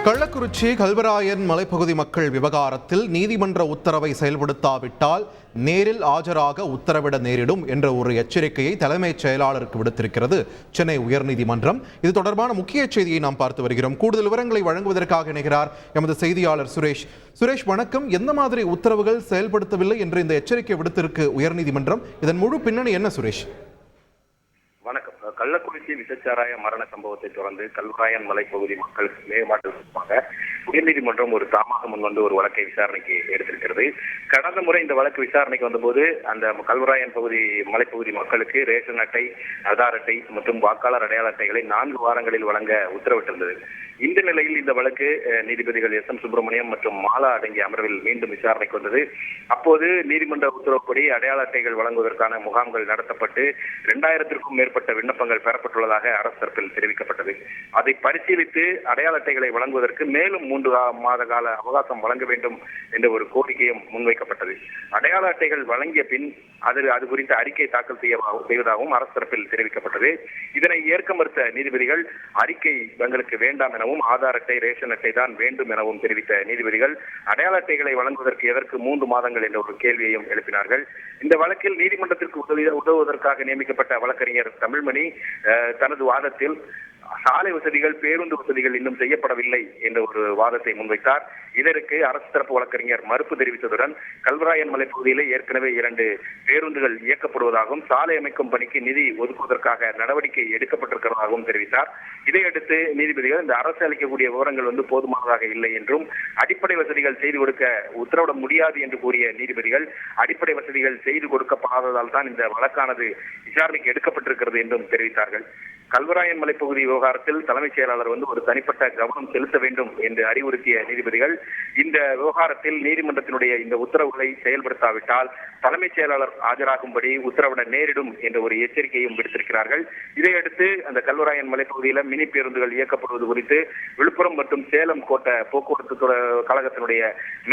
கள்ளக்குறிச்சி கல்வராயன் மலைப்பகுதி மக்கள் விவகாரத்தில் நீதிமன்ற உத்தரவை செயல்படுத்தாவிட்டால் நேரில் ஆஜராக உத்தரவிட நேரிடும் என்ற ஒரு எச்சரிக்கையை தலைமைச் செயலாளருக்கு விடுத்திருக்கிறது சென்னை உயர்நீதிமன்றம். இது தொடர்பான முக்கிய செய்தியை நாம் பார்த்து வருகிறோம். கூடுதல் விவரங்களை வழங்குவதற்காக இணைகிறார் எமது செய்தியாளர் சுரேஷ். சுரேஷ், வணக்கம். எந்த மாதிரி உத்தரவுகள் செயல்படுத்தவில்லை என்று இந்த எச்சரிக்கை விடுத்திருக்கு உயர்நீதிமன்றம்? இதன் முழு பின்னணி என்ன சுரேஷ்? வணக்கம். கள்ளக்குறிச்சி விசச்சாராய மரண சம்பவத்தை தொடர்ந்து கல்வராயன் மலைப்பகுதி மக்கள் மேம்பாட்டு உயர்நீதிமன்றம் ஒரு தாமாக முன்வந்து ஒரு வழக்கை விசாரணைக்கு எடுத்திருக்கிறது. கடந்த முறை இந்த வழக்கு விசாரணைக்கு வந்தபோது அந்த கல்வராயன் மலைப்பகுதி மக்களுக்கு ரேஷன் அட்டை, ஆதார் அட்டை மற்றும் வாக்காளர் அடையாள அட்டைகளை 4 வாரங்களில் வழங்க உத்தரவிட்டிருந்தது. இந்த நிலையில் இந்த வழக்கு நீதிபதிகள் எஸ். எம். சுப்பிரமணியம் மற்றும் மாலா அடங்கிய அமர்வில் மீண்டும் விசாரணைக்கு வந்தது. அப்போது நீதிமன்ற உத்தரவுப்படி அடையாள அட்டைகள் வழங்குவதற்கான முகாம்கள் நடத்தப்பட்டு 2000க்கும் மேற்பட்ட விண்ணப்பங்கள் பெறப்பட்டுள்ளதாக அரசு தரப்பில் தெரிவிக்கப்பட்டது. அதை பரிசீலித்து அடையாள அட்டைகளை வழங்குவதற்கு மேலும் 3 மாத கால அவகாசம் வழங்க வேண்டும் என்ற ஒரு கோரிக்கையும் முன்வைக்கப்பட்டது. அடையாள அட்டைகள் வழங்கிய பின் அது குறித்த அறிக்கை தாக்கல் செய்வதாகவும் அரசு தரப்பில் தெரிவிக்கப்பட்டது. இதனை ஏற்க மறுத்த நீதிபதிகள் அறிக்கை தங்களுக்கு வேண்டாம் எனவும் ஆதார் அட்டை, ரேஷன் அட்டை தான் வேண்டும் எனவும் தெரிவித்த நீதிபதிகள் அடையாள அட்டைகளை வழங்குவதற்கு எதற்கு 3 மாதங்கள் என்ற ஒரு கேள்வியையும் எழுப்பினார்கள். இந்த வழக்கில் நீதிமன்றத்திற்கு உதவுவதற்காக நியமிக்கப்பட்ட வழக்கறிஞர் தமிழ்மணி தனது வாதத்தில் சாலை வசதிகள், பேருந்து வசதிகள் இன்னும் செய்யப்படவில்லை என்ற ஒரு வாதத்தை முன்வைத்தார். இதற்கு அரசு தரப்பு வழக்கறிஞர் மறுப்பு தெரிவித்ததுடன் கல்வராயன் மலைப்பகுதியிலே ஏற்கனவே 2 பேருந்துகள் இயக்கப்படுவதாகவும் சாலை அமைக்கும் பணிக்கு நிதி ஒதுக்குவதற்காக நடவடிக்கை எடுக்கப்பட்டிருக்கிறதாகவும் தெரிவித்தார். இதையடுத்து நீதிபதிகள் இந்த அரசு அளிக்கக்கூடிய விவரங்கள் போதுமானதாக இல்லை என்றும் அடிப்படை வசதிகள் செய்து கொடுக்க உத்தரவிட முடியாது என்று கூறிய நீதிபதிகள் அடிப்படை வசதிகள் செய்து கொடுக்கப்படாததால் தான் இந்த வழக்கானது விசாரணைக்கு எடுக்கப்பட்டிருக்கிறது என்றும் தெரிவித்தார்கள். கல்வராயன் மலைப்பகுதி விவகாரத்தில் தலைமைச் செயலாளர் ஒரு தனிப்பட்ட கவனம் செலுத்த வேண்டும் என்று அறிவுறுத்திய நீதிபதிகள் இந்த விவகாரத்தில் நீதிமன்றத்தினுடைய இந்த உத்தரவுகளை செயல்படுத்தாவிட்டால் தலைமைச் செயலாளர் ஆஜராகும்படி உத்தரவிட நேரிடும் என்ற ஒரு எச்சரிக்கையும் விடுத்திருக்கிறார்கள். இதையடுத்து அந்த கல்வராயன் மலைப்பகுதியில் மினி பேருந்துகள் இயக்கப்படுவது குறித்து விழுப்புரம் மற்றும் சேலம் கோட்ட போக்குவரத்து கழகத்தினுடைய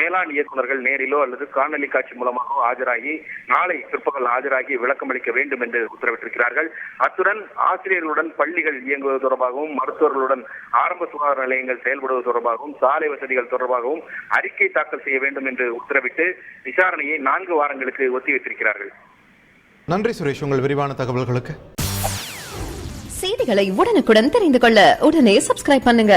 மேலாண் இயக்குநர்கள் நேரிலோ அல்லது காணொலி காட்சி மூலமாக ஆஜராகி நாளை பிற்பகல் ஆஜராகி விளக்கம் அளிக்க வேண்டும் என்று உத்தரவிட்டிருக்கிறார்கள். அத்துடன் ஆசிரியர்களுடன் பள்ளிகள் இயங்குவது தொடர்பாகவும், மருத்துவர்களுடன் ஆரம்ப சுகாதார நிலையங்கள் செயல்படுவது தொடர்பாகவும், சாலை வசதிகள் தொடர்பாகவும் அறிக்கை தாக்கல் செய்ய வேண்டும் என்று உத்தரவிட்டு விசாரணையை 4 வாரங்களுக்கு ஒத்திவைத்திருக்கிறார்கள். நன்றி சுரேஷ், உங்கள் விரிவான தகவல்களுக்கு. செய்திகளை உடனுக்குடன் தெரிந்து கொள்ள உடனே சப்ஸ்கிரைப் பண்ணுங்க.